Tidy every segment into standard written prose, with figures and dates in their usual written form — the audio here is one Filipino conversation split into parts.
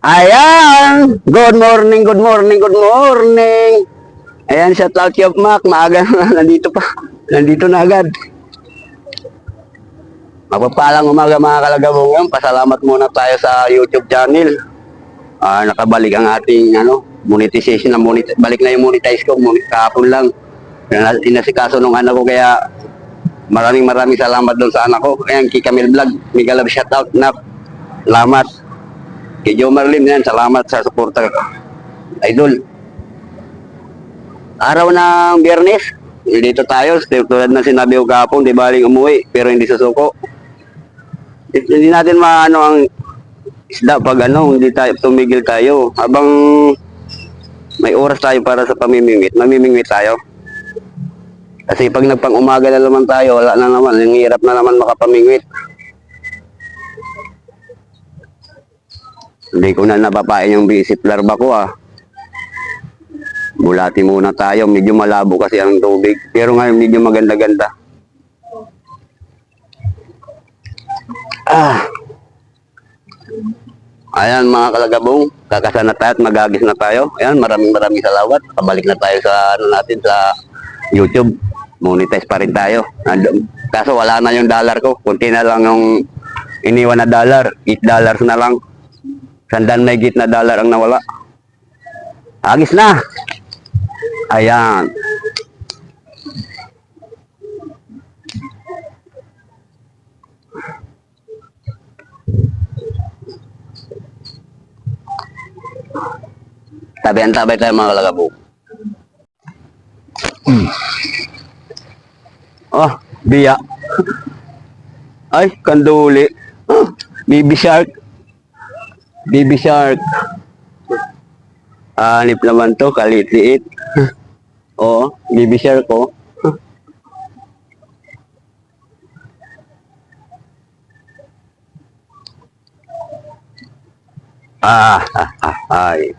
Ayan! Good morning, good morning, good morning! Ayan, shout out Yup Mac. Maaga na, nandito pa. Nandito na agad. Mapagpalang umaga mga kalagabong yan. Pasalamat muna tayo sa YouTube channel. Nakabalik ang ating monetization. Balik na yung monetize ko. Kahapon lang. Inasikaso nung anak ko kaya maraming salamat doon sa anak ko. Ayan, Kikamil Vlog. Mega love shout out na. Salamat. Kay Joe Marlin yan, salamat sa suporta. Idol. Araw ng Biyernes, dito tayo. Tulad na sinabi ko kahapon, di baling umuwi, pero hindi susuko. Hindi natin maano ang isda pag hindi tayo tumigil tayo. Habang may oras tayo para sa pamimingwit, mamimingwit tayo. Kasi pag nagpang umaga na naman tayo, wala na naman, ang hirap na naman makapamingwit. Hindi ko na napapain yung bisit larva ko Bulati muna tayo. Medyo malabo kasi ang tubig. Pero ngayon medyo maganda-ganda. Ayan mga kalagabong. Kakasa na tayo at magagis na tayo. Ayan, maraming salamat. Pabalik na tayo sa natin sa YouTube. Monetize pa rin tayo. Kaso wala na yung dollar ko. Kunti na lang yung iniwan na dollar. $8 na lang. Sandan may git na dollar ang nawala. Agis na! Ayan. Tabi-tabay tayo mga kalagabo. Oh, biya. Ay, kanduli. Oh, baby shark. Baby shark. Hanip naman to, kalit-liit. Oo, baby shark ko. Ay.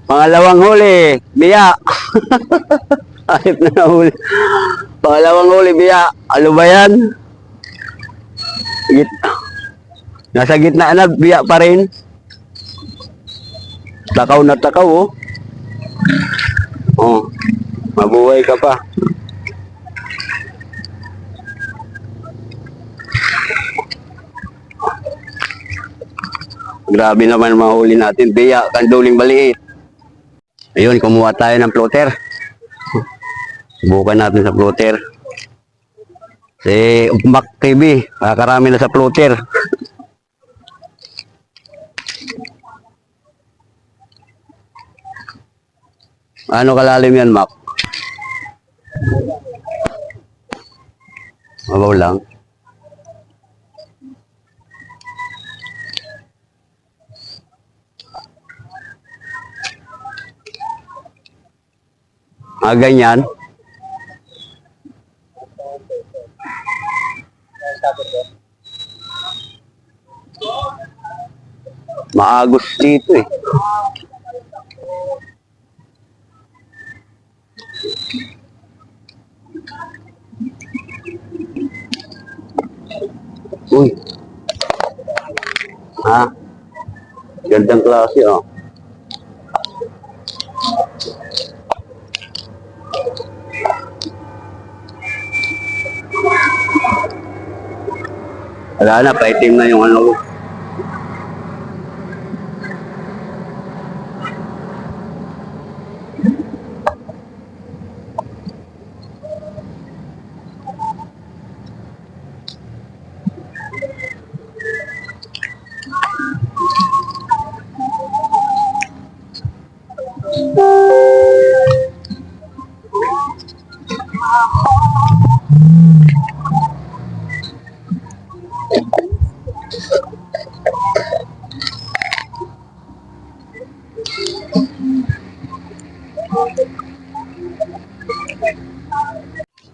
Pangalawang huli, biya. Hanip na nahuli. Pangalawang huli, biya. Ano ba yan? Nasa gitna na, biya pa rin. Takaw na takaw, Oh, mabuhay ka pa. Grabe naman mahuli natin. Biya, kanduling baliit. Ayun, kumuha tayo ng floater. Subukan natin sa floater. Si Mac TV, kakarami na sa floater. Ano kalalim yan, Mac? Mabaw lang. Ganyan. Maagos dito Uy. Gandang klase Wala na, paitim na yung ko.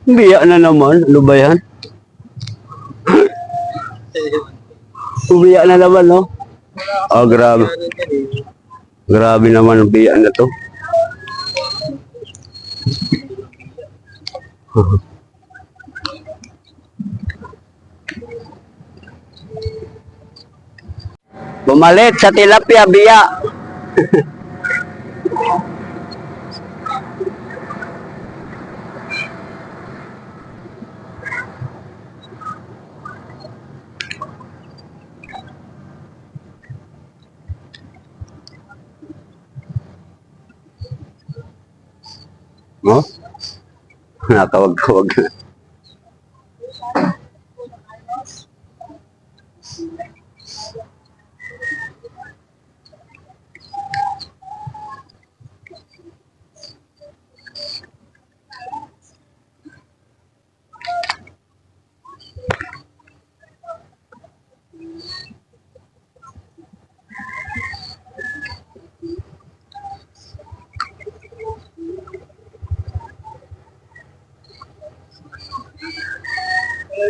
Biya na naman. Ano ba yan? Biya na naman, no? Grabe. Grabe naman ang biya na to. Bumalit sa tilapia, biya. No? Natawag-tawag.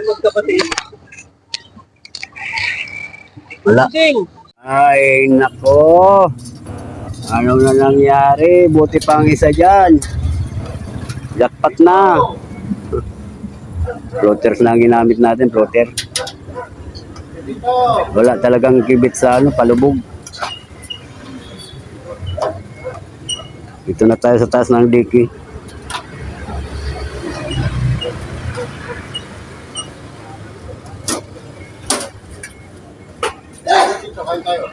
Magkapatid. Wala. Sing! Ay, nako. Ano na nangyari? Buti pang isa dyan. Jackpot na. Floaters na ang ginamit natin, floater. Dito! Wala talagang kibit sa ano, palubog. Dito na tayo sa taas ng diki. Dito, kain tayo.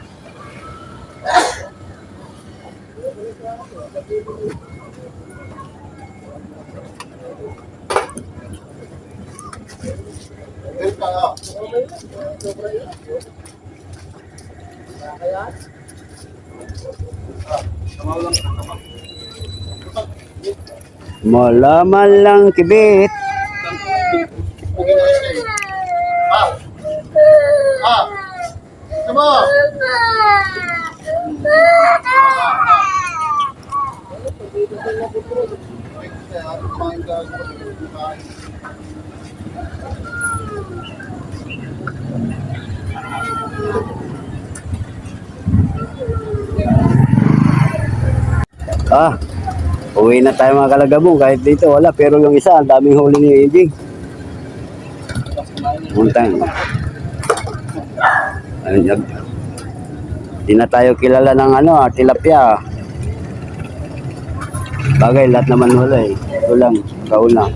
Dito tayo. Malaman lang kibit. Ah! Ah! Come on! Ah, uwi na tayo mga kalagabong. Kahit dito wala, pero yung isa, ang daming huli ni Indy. Muntang. Hindi na tayo kilala ng ano, tilapia. Bagay, lahat naman wala eh. Ito lang, kauna.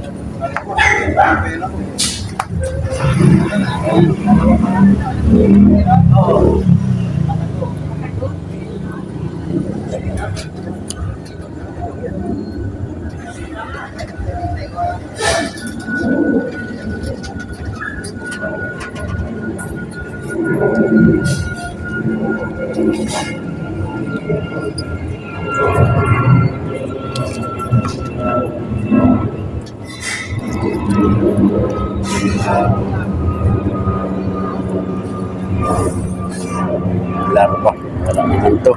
Laro pa. Wala naman to.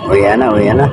Uwi na, uwi na.